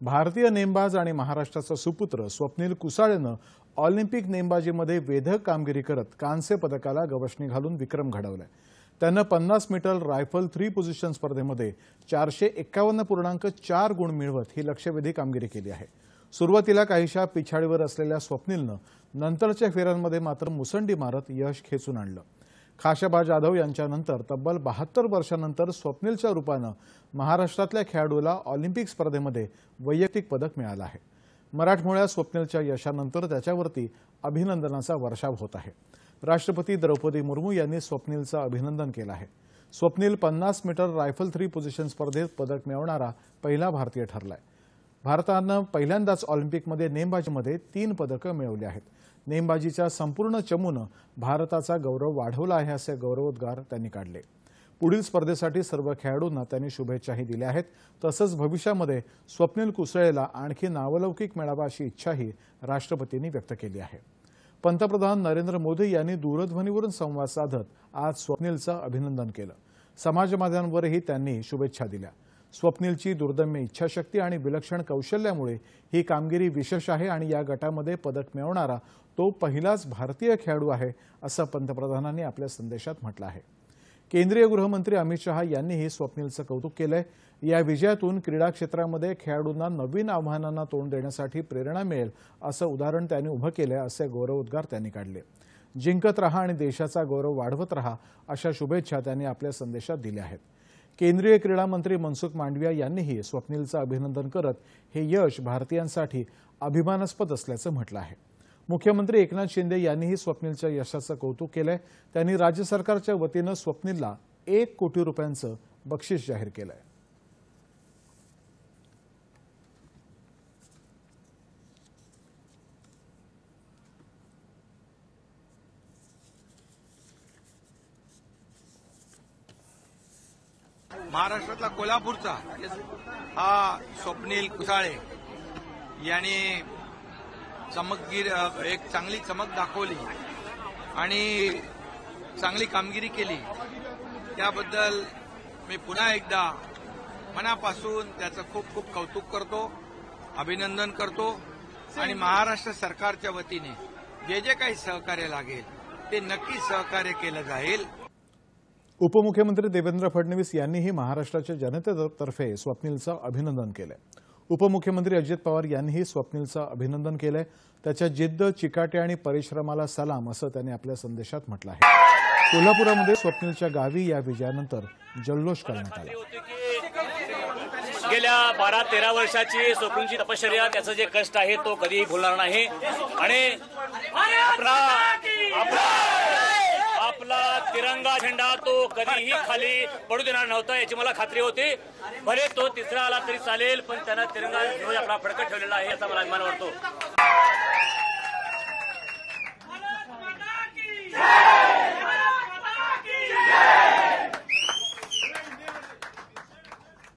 भारतीय नेमबाज आणि महाराष्ट्राचा सुपुत्र स्वप्नील कुसाळेनं ऑलिम्पिक नेमबाजीमध्ये वेधक कामगिरी करत कांस्य पदकाला गवसणी घालून विक्रम घडवलाय। त्यानं 50 मीटर रायफल 3 पोझिशन स्पर्धेमध्ये 451.4 गुण मिळवत ही लक्ष्यवेधी कामगिरी केली आहे। सुरुवातीला काहीशा पिछाडीवर असलेल्या स्वप्नीलनं नंतरच्या फेऱ्यांमध्ये मात्र मुसंडी मारत यश खेचून आणलं। खाशाबा जाधव यांच्यानंतर तब्बल 72 वर्षांनंतर स्वप्नीलच्या रूपानं महाराष्ट्रातल्या खेळाडूला ऑलिम्पिक स्पर्धेमध्ये वैयक्तिक पदक मिळालं आहे। मराठमोळ्या स्वप्नीलच्या यशानंतर त्याच्यावरती अभिनंदनाचा वर्षाव होत आहे। राष्ट्रपती द्रौपदी मुर्मू यांनी स्वप्नीलचं अभिनंदन केलं आहे। स्वप्नील 50 मीटर रायफल 3 पोझिशन स्पर्धेत पदक मिळवणारा पहिला भारतीय ठरलाय। भारतानं पहिल्यांदाच ऑलिम्पिकमध्ये नेमबाजीमध्ये 3 पदकं मिळवली आहेत। नेमबाजीच्या संपूर्ण चमूनं भारताचा गौरव वाढवला आहे असे गौरवोद्गार त्यांनी काढले। पुढील स्पर्धेसाठी सर्व खेळाडूंना त्यांनी शुभेच्छाही दिल्या आहेत। तसंच भविष्यामध्ये स्वप्नील कुसाळेला आणखी नावलौकिक मिळावा अशी इच्छाही राष्ट्रपतींनी व्यक्त केली आहे। पंतप्रधान नरेंद्र मोदी यांनी दूरध्वनीवरून संवाद साधत आज स्वप्नीलचं अभिनंदन केलं। समाज माध्यमांवरही त्यांनी शुभेच्छा दिल्या। स्वप्नीलची दुर्दम्य इच्छाशक्ती आणि विलक्षण कौशल्यामुळे ही कामगिरी विशेष आहे आणि या गटामध्ये पदक मिळवणारा तो पहिलाच भारतीय खेळाडू आहे असं पंतप्रधानांनी आपल्या संदेशात म्हटलं आहे। केंद्रीय गृहमंत्री अमित शहा यांनीही स्वप्नीलचं कौतुक केलंय। या विजयातून क्रीडा क्षेत्रामध्ये खेळाडूंना नवीन आव्हानांना तोंड देण्यासाठी प्रेरणा मिळेल असं उदाहरण त्यांनी उभं केलंय असे गौरवोद्गार त्यांनी काढले। जिंकत रहा आणि देशाचा गौरव वाढवत रहा अशा शुभेच्छा त्यांनी आपल्या संदेशात दिल्या आहेत। केंद्रीय क्रीडा मंत्री मनसुख मांडविया यांनीही स्वप्नीलचं अभिनंदन करत हे यश भारतीयांसाठी अभिमानास्पद असल्याचं म्हटलं आहे। मुख्यमंत्री एकनाथ शिंदे यांनीही स्वप्नीलच्या यशाचं कौतुक केलंय। त्यांनी राज्य सरकारच्या वतीनं स्वप्नीलला 1 कोटी रुपयांचं बक्षीस जाहीर केलंय। महाराष्ट्रातला कोल्हापूरचा हा स्वप्नील कुसाळे यांनी चमकगीर एक चांगली चमक दाखवली आणि चांगली कामगिरी केली। त्याबद्दल मी पुन्हा एकदा मनापासून त्याचं खूप खूप कौतुक करतो, अभिनंदन करतो आणि महाराष्ट्र सरकारच्या वतीने जे जे काही सहकार्य लागेल ते नक्की सहकार्य केलं जाईल। उपमुख्यमंत्री देवेंद्र फडणवीस यांनीही महाराष्ट्राच्या जनतेतर्फे स्वप्नीलचं अभिनंदन केलंय। उपमुख्यमंत्री अजित पवार यांनीही स्वप्नीलचं अभिनंदन केलंय। त्याच्या जिद्द, चिकाटी आणि परिश्रमाला सलाम असं त्यांनी आपल्या संदेशात म्हटलं आहे। कोल्हापुरामध्ये स्वप्नीलच्या गावी या विजयानंतर जल्लोष करण्यात आला। गेल्या 12-13 वर्षाची स्वप्नीलची तपश्चर्या, त्याचं जे कष्ट आहे तो कधीही भुलणार नाही आणि आपला तिरंगा झेंडा तो कधीही खाली पडू देणार नव्हता याची मला खात्री होती। भले तो तिसरा आला तरी चालेल, पण त्यानं तिरंगा ध्वज आपला फडकत ठेवलेला आहे याचा मला अभिमान वाटतो।